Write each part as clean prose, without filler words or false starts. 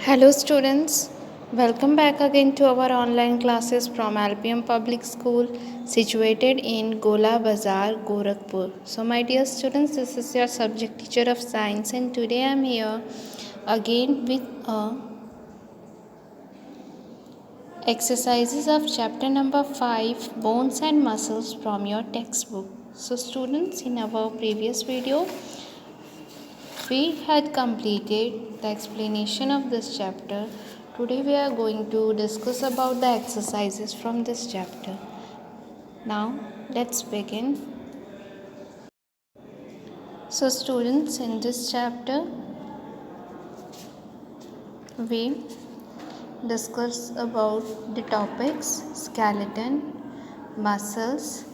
Hello students, welcome back again to our online classes from LPM Public School situated in Gola Bazar, Gorakhpur. So my dear students, this is your subject teacher of science and today I am here again with exercises of chapter number 5 bones and muscles from your textbook. So students, in our previous video we had completed the explanation of this chapter. Today we are going to discuss about the exercises from this chapter. Now let's begin. So students, in this chapter we discuss about the topics skeleton, muscles,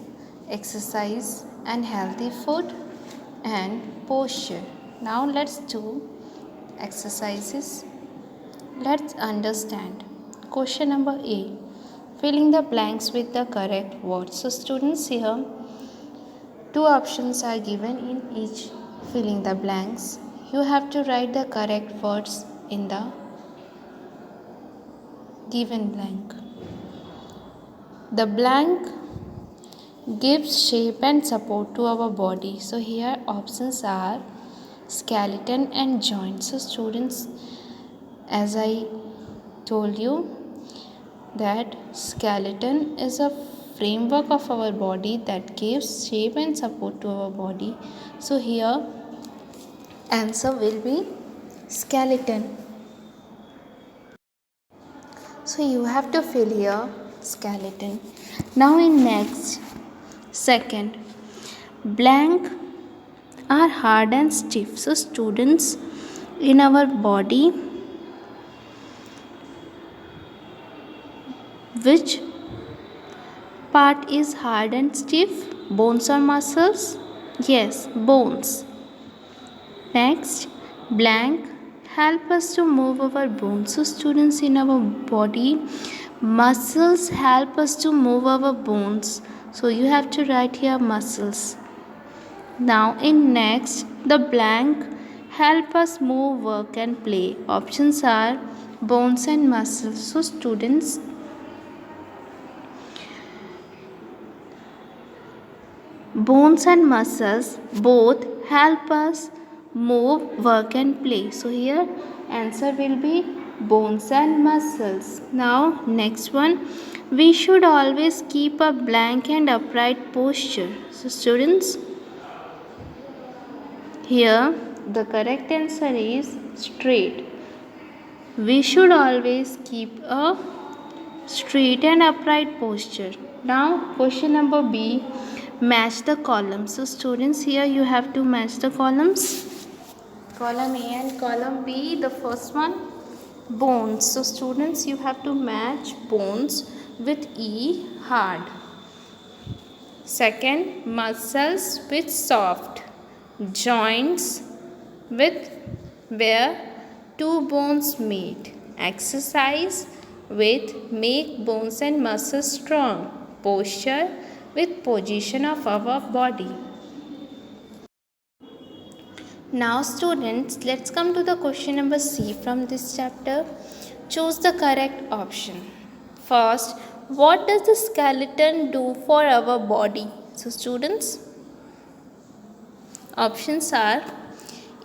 exercise and healthy food and posture. Now let's do exercises. Let's understand. Question number A. Filling the blanks with the correct words. So students, here two options are given in each filling the blanks. You have to write the correct words in the given blank. The blank gives shape and support to our body. So here options are skeleton and joints. So students, as I told you that skeleton is a framework of our body that gives shape and support to our body. So here answer will be skeleton. So you have to fill here skeleton. Now in next second, blank are hard and stiff. So students, in our body, which part is hard and stiff? Bones or muscles? Yes, bones. Next, blank help us to move our bones. So students, in our body, muscles help us to move our bones. So you have to write here muscles. Now in next, the blank help us move, work and play. Options are bones and muscles. So students, bones and muscles both help us move, work and play. So here answer will be bones and muscles. Now next one, we should always keep a blank and upright posture. So students, here the correct answer is straight. We should always keep a straight and upright posture. Now question number B, match the columns. So students, here you have to match the columns. Column A and column B, the first one bones. So students, you have to match bones with E, hard. Second, muscles with soft. Joints with where two bones meet. Exercise with make bones and muscles strong. Posture with position of our body. Now students, let's come to the question number C from this chapter. Choose the correct option. First, what does the skeleton do for our body? So students, options are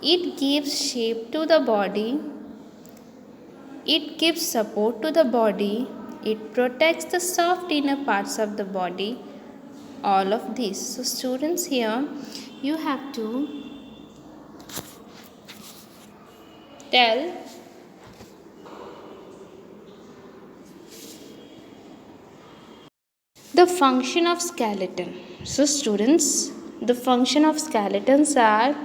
it gives shape to the body, it gives support to the body, it protects the soft inner parts of the body, all of these. So students, here you have to tell the function of skeleton. So students, the function of skeletons are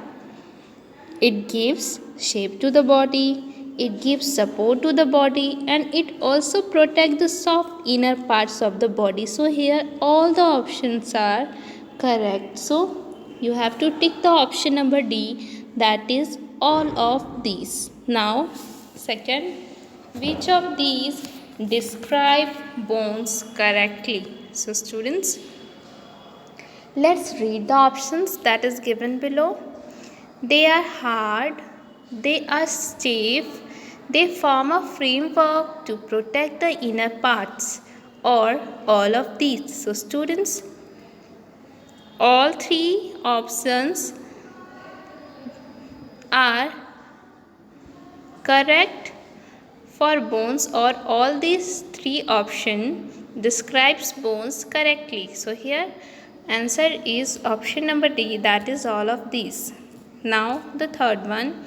it gives shape to the body, it gives support to the body and it also protects the soft inner parts of the body. So here all the options are correct. So you have to tick the option number D, that is all of these. Now second, which of these describe bones correctly? So students, let's read the options that is given below. They are hard, they are stiff, They form a framework to protect the inner parts, or all of these. So students, all three options are correct for bones, or all these three options describes bones correctly. So here answer is option number D, that is all of these. Now the third one,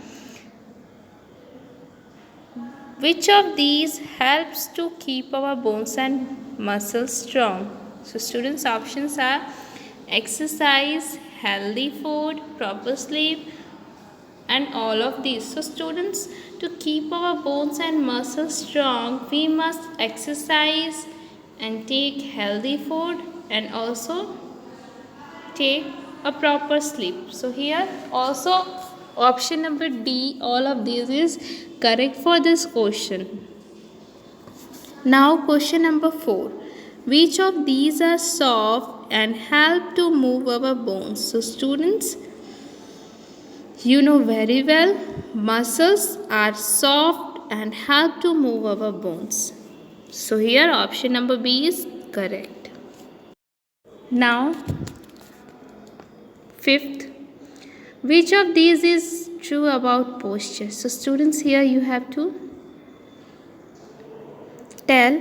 which of these helps to keep our bones and muscles strong? So students, options are exercise, healthy food, proper sleep, and all of these. So students, to keep our bones and muscles strong, we must exercise and take healthy food, and also take a proper sleep. So here also option number D, all of these is correct for this question. Now question number 4, which of these are soft and help to move our bones? So students, you know very well, muscles are soft and help to move our bones. So here option number B is correct. Now fifth, which of these is true about posture? So students, here you have to tell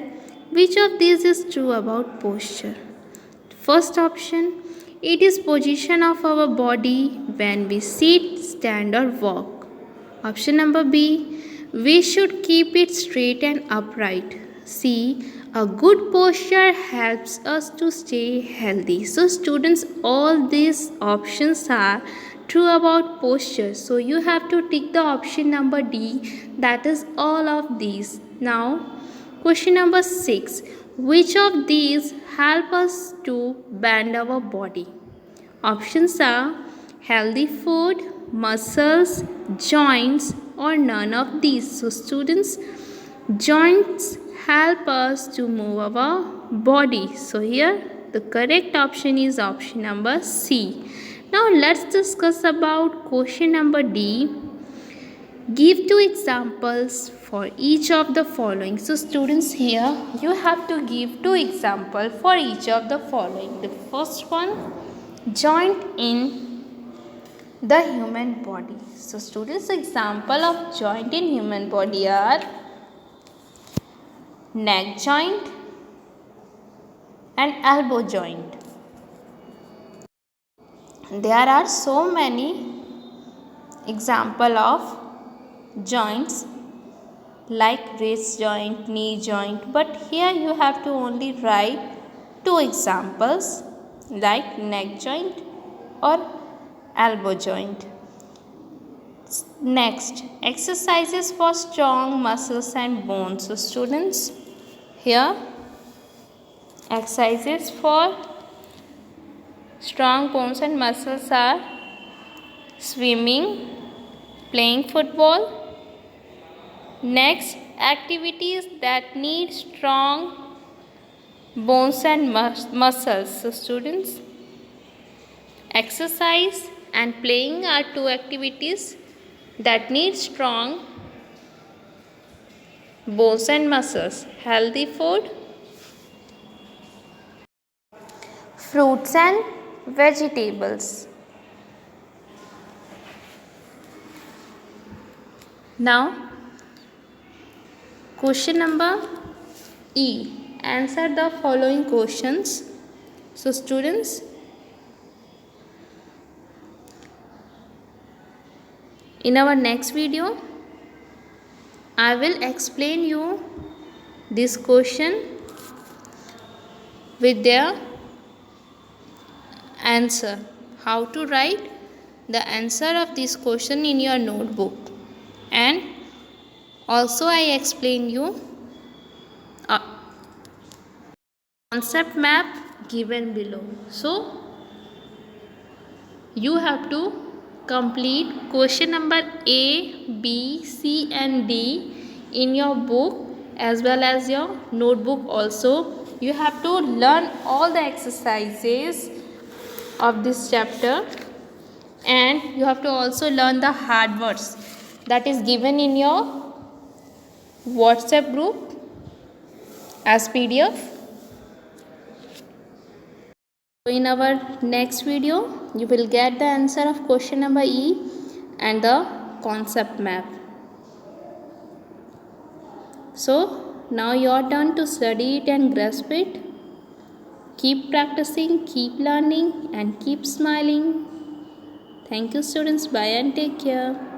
which of these is true about posture. First option, it is position of our body when we sit, stand or walk. Option number B, we should keep it straight and upright. C, a good posture helps us to stay healthy. So students, all these options are true about posture. So you have to tick the option number D, that is all of these. Now question number 6, which of these help us to bend our body? Options are healthy food, muscles, joints, or none of these. So students, joints help us to move our body. So here the correct option is option number C. Now let's discuss about question number D. Give 2 examples for each of the following. So students, here you have to give 2 examples for each of the following. The first one, joint in the human body. So students, example of joint in human body are neck joint and elbow joint. There are so many example of joints like wrist joint, knee joint, but here you have to only write 2 examples like neck joint or elbow joint. Next, exercises for strong muscles and bones. So students, here exercises for strong bones and muscles are swimming, playing football. Next, activities that need strong bones and muscles. So students, exercise and playing are 2 activities that need strong bones and muscles. Healthy food, fruits and vegetables. Now question number E, answer the following questions. So students, in our next video I will explain you this question with their answer, how to write the answer of this question in your notebook, and also I explain you a concept map given below. So you have to complete question number A, B, C and D in your book as well as your notebook also. You have to learn all the exercises of this chapter, and you have to also learn the hard words that is given in your WhatsApp group as PDF. So in our next video, you will get the answer of question number E and the concept map. So now your turn to study it and grasp it. Keep practicing, keep learning, and keep smiling. Thank you, students. Bye and take care.